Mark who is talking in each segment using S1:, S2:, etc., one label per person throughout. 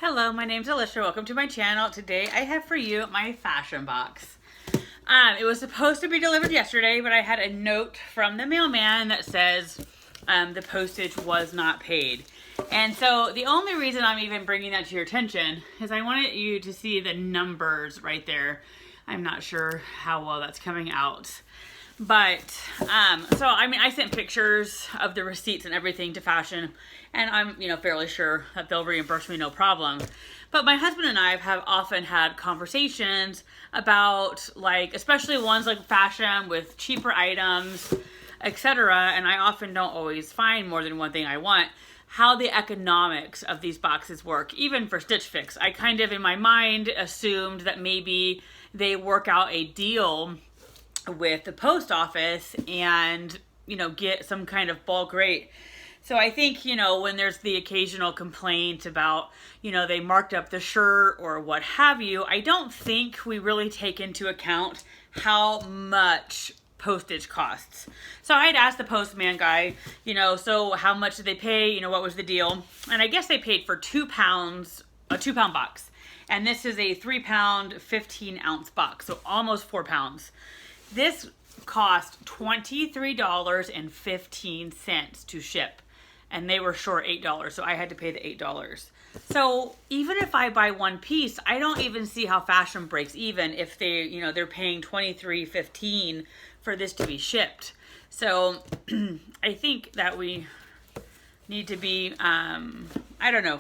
S1: Hello, my name's Alicia. Welcome to my channel. Today I have for you my fashion box. It was supposed to be delivered yesterday, but I had a note from the mailman that says the postage was not paid. And so the only reason I'm even bringing that to your attention is I wanted you to see the numbers right there. I'm not sure how well that's coming out. But, so, I sent pictures of the receipts and everything to Fashion, and I'm, fairly sure that they'll reimburse me no problem. But my husband and I have often had conversations about, especially ones like Fashion with cheaper items, etc. And I often don't always find more than one thing I want. How the economics of these boxes work, even for Stitch Fix. I kind of, in my mind, assumed that maybe they work out a deal with the post office and, get some kind of bulk rate. So I think, when there's the occasional complaint about, they marked up the shirt or what have you, I don't think we really take into account how much postage costs. So I had asked the postman guy, so how much did they pay? What was the deal? And I guess they paid for 2 pounds, a 2-pound box. And this is a 3-pound, 15-ounce box. So almost 4 pounds. This cost $23.15 to ship, and they were short $8, so I had to pay the $8. So even if I buy one piece, I don't even see how Fashion breaks even if they, they're paying $23.15 for this to be shipped. So I think that we need to be,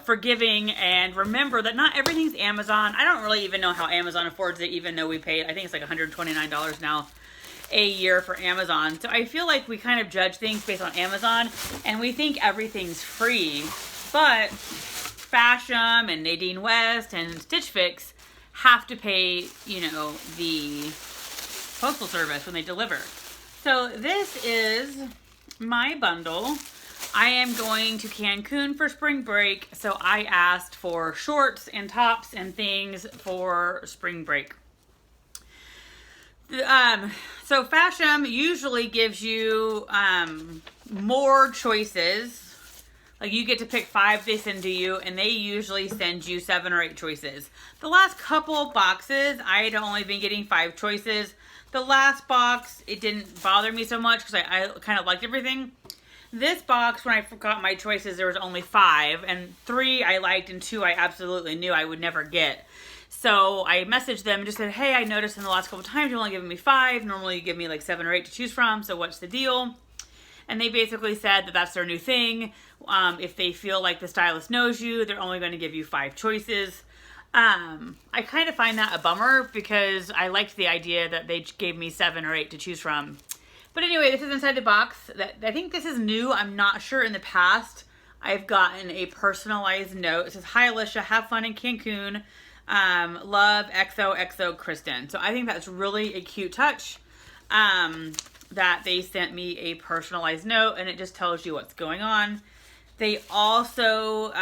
S1: forgiving and remember that not everything's Amazon. I don't really even know how Amazon affords it, even though we paid, I think it's like $129 now a year for Amazon. So I feel like we kind of judge things based on Amazon and we think everything's free, but Fashom and Nadine West and Stitch Fix have to pay, the postal service when they deliver. So this is my bundle. I am going to Cancun for spring break, so I asked for shorts and tops and things for spring break. So Fashom usually gives you more choices. Like you get to pick 5 they send to you, and they usually send you 7 or 8 choices. The last couple boxes, I had only been getting 5 choices. The last box, it didn't bother me so much because I kind of liked everything. This box, when I forgot my choices, there was only 5, and 3 I liked and 2 I absolutely knew I would never get. So I messaged them and just said, hey, I noticed in the last couple times you've only given me 5. Normally you give me like 7 or 8 to choose from, so what's the deal? And they basically said that that's their new thing. If they feel like the stylist knows you, they're only going to give you 5 choices. I kind of find that a bummer because I liked the idea that they gave me 7 or 8 to choose from. But anyway, this is inside the box. I think this is new. I'm not sure. In the past, I've gotten a personalized note. It says, hi, Alicia, have fun in Cancun. Love XOXO Kristen. So I think that's really a cute touch that they sent me a personalized note, and it just tells you what's going on. They also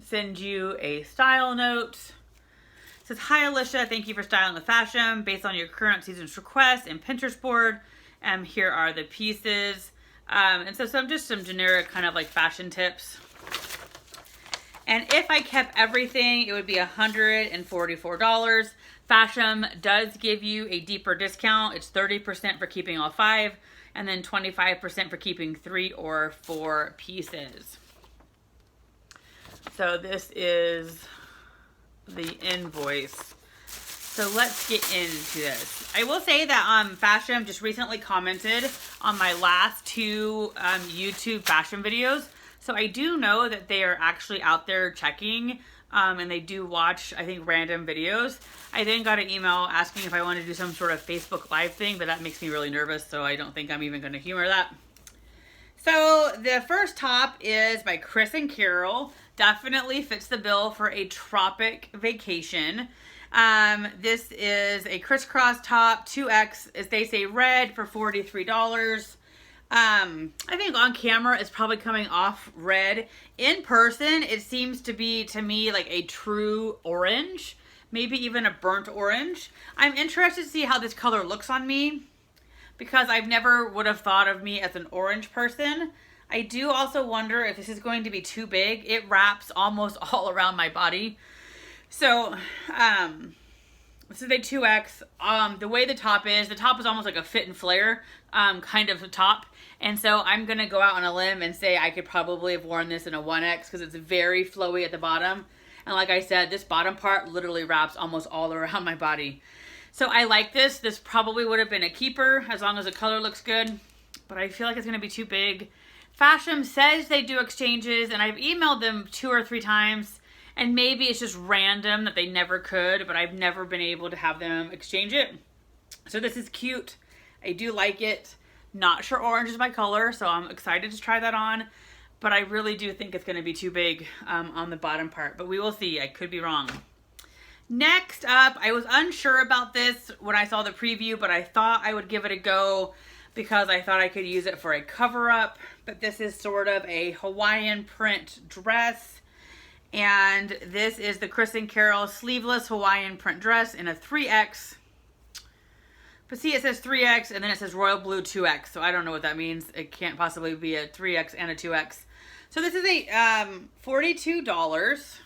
S1: send you a style note. It says, hi Alicia, thank you for styling with Fashom based on your current season's requests and Pinterest board. Here are the pieces. And so some generic kind of like fashion tips. And if I kept everything, it would be $144. Fashom does give you a deeper discount. It's 30% for keeping all 5, and then 25% for keeping 3 or 4 pieces. So this is the invoice. So let's get into this. I will say that Fashom just recently commented on my last 2 YouTube fashion videos. So I do know that they are actually out there checking, and they do watch, I think, random videos. I then got an email asking if I wanted to do some sort of Facebook Live thing, but that makes me really nervous, so I don't think I'm even going to humor that. So the first top is by Chris and Carol. Definitely fits the bill for a tropic vacation. This is a crisscross top, 2X, as they say, red for $43. I think on camera it's probably coming off red. In person, it seems to be, to me, like a true orange, maybe even a burnt orange. I'm interested to see how this color looks on me because I've never would have thought of me as an orange person. I do also wonder if this is going to be too big. It wraps almost all around my body. So, this is a 2X. The way the top is almost like a fit and flare kind of top. And so I'm going to go out on a limb and say I could probably have worn this in a 1X because it's very flowy at the bottom. And like I said, this bottom part literally wraps almost all around my body. So I like this. This probably would have been a keeper as long as the color looks good. But I feel like it's going to be too big. Fashom says they do exchanges, and I've emailed them 2 or 3 times. And maybe it's just random that they never could, but I've never been able to have them exchange it. So this is cute. I do like it. Not sure orange is my color, so I'm excited to try that on. But I really do think it's going to be too big on the bottom part. But we will see. I could be wrong. Next up, I was unsure about this when I saw the preview, but I thought I would give it a go because I thought I could use it for a cover-up. But this is sort of a Hawaiian print dress. And this is the Chris and Carol sleeveless Hawaiian print dress in a 3X. But see, it says 3X and then it says royal blue 2X. So I don't know what that means. It can't possibly be a 3X and a 2X. So this is a $42.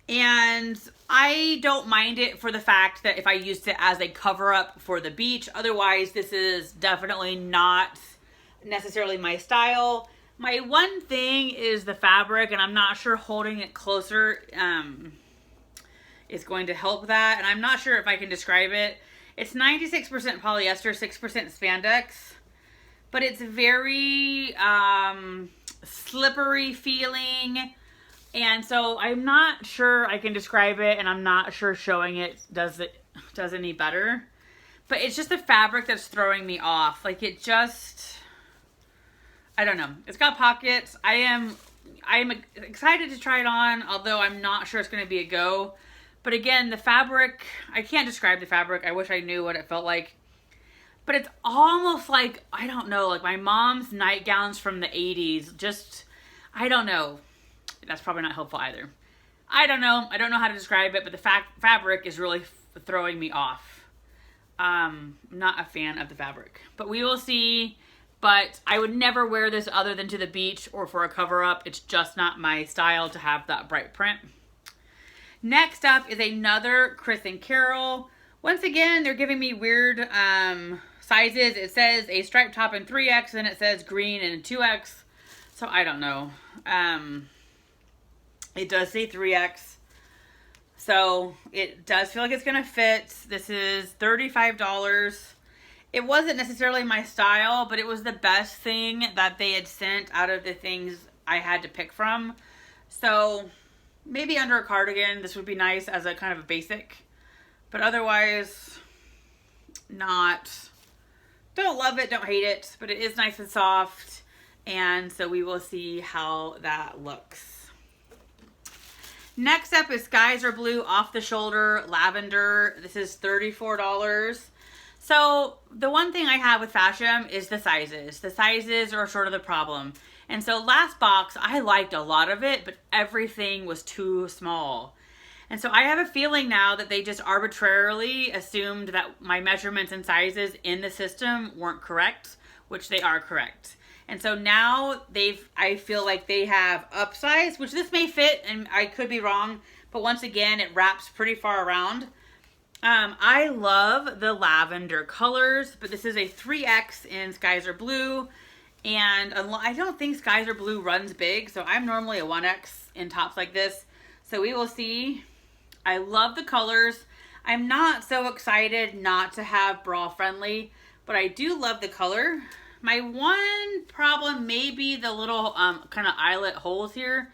S1: And I don't mind it for the fact that if I used it as a cover-up for the beach. Otherwise, this is definitely not necessarily my style. My one thing is the fabric, and I'm not sure holding it closer is going to help that. And I'm not sure if I can describe it. It's 96% polyester, 6% spandex, but it's very slippery feeling. And so I'm not sure I can describe it, and I'm not sure showing it does any better. But it's just the fabric that's throwing me off. Like it just... I don't know. It's got pockets. I am excited to try it on, although I'm not sure it's going to be a go. But again, the fabric, I can't describe the fabric. I wish I knew what it felt like. But it's almost like, I don't know, like my mom's nightgowns from the 80s. Just, I don't know. That's probably not helpful either. I don't know. I don't know how to describe it, but the fabric is really throwing me off. Not a fan of the fabric. But we will see. But I would never wear this other than to the beach or for a cover-up. It's just not my style to have that bright print. Next up is another Chris and Carol. Once again, they're giving me weird sizes. It says a striped top in 3X, and it says green in 2X. So I don't know. It does say 3X. So it does feel like it's going to fit. This is $35. It wasn't necessarily my style, but it was the best thing that they had sent out of the things I had to pick from. So maybe under a cardigan, this would be nice as a kind of a basic. But otherwise, not. Don't love it, don't hate it, but it is nice and soft. And so we will see how that looks. Next up is Skies Are Blue Off the Shoulder Lavender. This is $34. So the one thing I have with Fashom is the sizes. The sizes are sort of the problem. And so last box, I liked a lot of it, but everything was too small. And so I have a feeling now that they just arbitrarily assumed that my measurements and sizes in the system weren't correct, which they are correct. And so now I feel like they have upsize, which this may fit, and I could be wrong, but once again, it wraps pretty far around. I love the lavender colors, but this is a 3X in Skies Are Blue, and I don't think Skies Are Blue runs big, so I'm normally a 1X in tops like this, so we will see. I love the colors. I'm not so excited not to have bra friendly, but I do love the color. My one problem may be the little kind of eyelet holes here,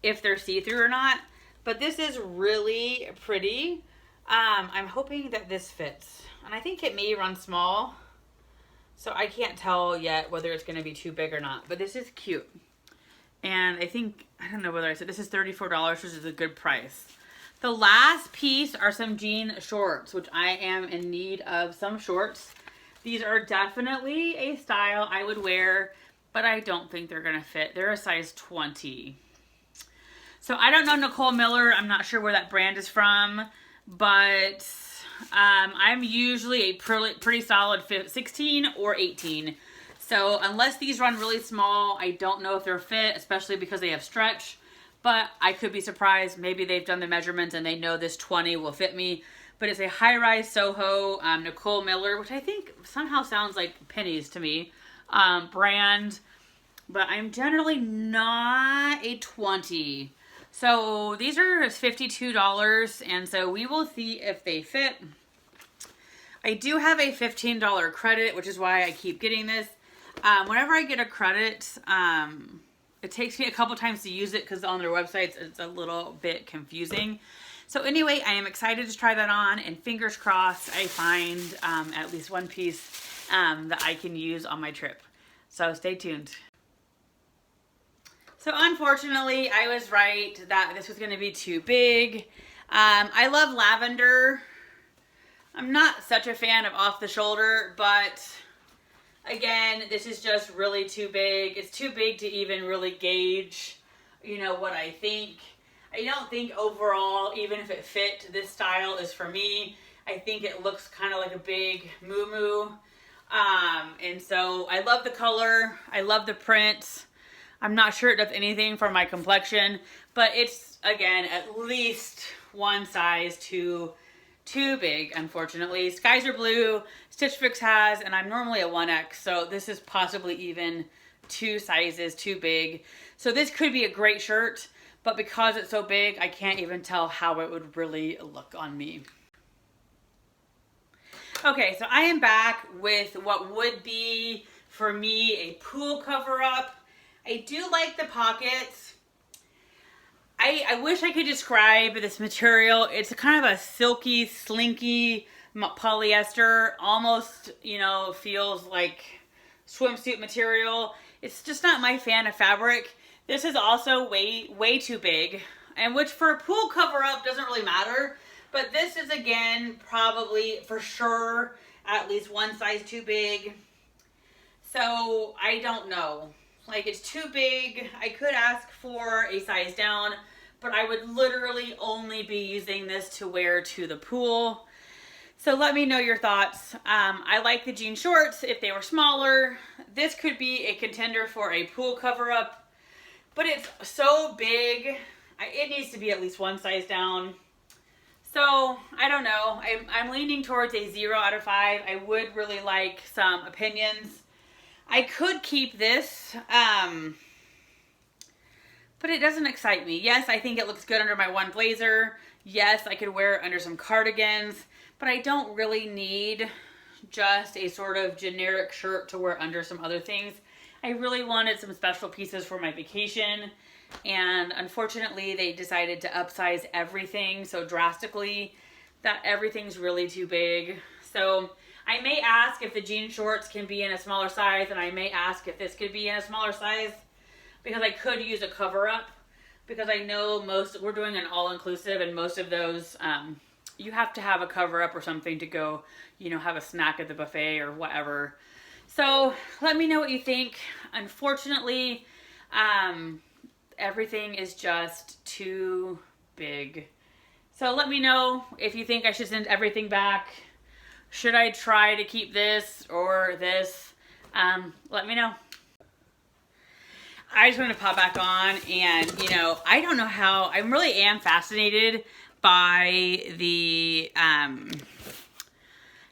S1: if they're see-through or not, but this is really pretty. I'm hoping that this fits, and I think it may run small, so I can't tell yet whether it's going to be too big or not, but this is cute. And I don't know whether I said this is $34, which is a good price. The last piece are some jean shorts, which I am in need of some shorts. These are definitely a style I would wear, but I don't think they're going to fit. They're a size 20. So I don't know Nicole Miller. I'm not sure where that brand is from. But I'm usually a pretty solid 16 or 18. So unless these run really small, I don't know if they're fit, especially because they have stretch. But I could be surprised. Maybe they've done the measurements and they know this 20 will fit me. But it's a high-rise Soho Nicole Miller, which I think somehow sounds like pennies to me, brand. But I'm generally not a 20. So these are $52, and so we will see if they fit. I do have a $15 credit, which is why I keep getting this. Whenever I get a credit, it takes me a couple times to use it because on their websites it's a little bit confusing. So anyway, I am excited to try that on, and fingers crossed I find at least one piece that I can use on my trip. So stay tuned. So unfortunately, I was right that this was going to be too big. I love lavender. I'm not such a fan of off the shoulder, but again, this is just really too big. It's too big to even really gauge, you know, what I think. I don't think overall, even if it fit, this style is for me. I think it looks kind of like a big moo-moo. And so I love the color. I love the print. I'm not sure it does anything for my complexion, but it's, again, at least one size too big, unfortunately. Skies are blue, Stitch Fix has, and I'm normally a 1X, so this is possibly even 2 sizes too big. So this could be a great shirt, but because it's so big, I can't even tell how it would really look on me. Okay, so I am back with what would be, for me, a pool cover-up. I do like the pockets. I wish I could describe this material. It's kind of a silky, slinky polyester. Almost, you know, feels like swimsuit material. It's just not my fan of fabric. This is also way too big. And which for a pool cover-up doesn't really matter. But this is, again, probably for sure at least one size too big. So I don't know. Like, it's too big. I could ask for a size down, but I would literally only be using this to wear to the pool. So let me know your thoughts. I like the jean shorts if they were smaller. This could be a contender for a pool cover-up, but it's so big. It needs to be at least one size down. So I don't know. I'm leaning towards a 0 out of 5. I would really like some opinions. I could keep this, but it doesn't excite me. Yes, I think it looks good under my one blazer. Yes, I could wear it under some cardigans, but I don't really need just a sort of generic shirt to wear under some other things. I really wanted some special pieces for my vacation, and unfortunately they decided to upsize everything so drastically that everything's really too big. So I may ask if the jean shorts can be in a smaller size, and I may ask if this could be in a smaller size, because I could use a cover-up, because I know we're doing an all-inclusive, and most of those, you have to have a cover-up or something to go, you know, have a snack at the buffet or whatever. So let me know what you think. Unfortunately, everything is just too big. So let me know if you think I should send everything back. Should I try to keep this or this? Let me know. I just want to pop back on, and, you know, I don't know how, I really am fascinated by the,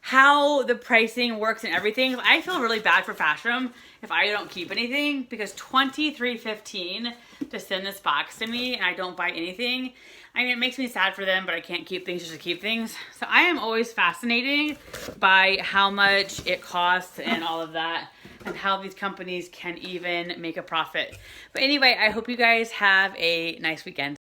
S1: how the pricing works and everything. I feel really bad for Fashom if I don't keep anything, because $23.15 to send this box to me and I don't buy anything. I mean, it makes me sad for them, but I can't keep things just to keep things. So I am always fascinated by how much it costs and all of that, and how these companies can even make a profit. But anyway, I hope you guys have a nice weekend.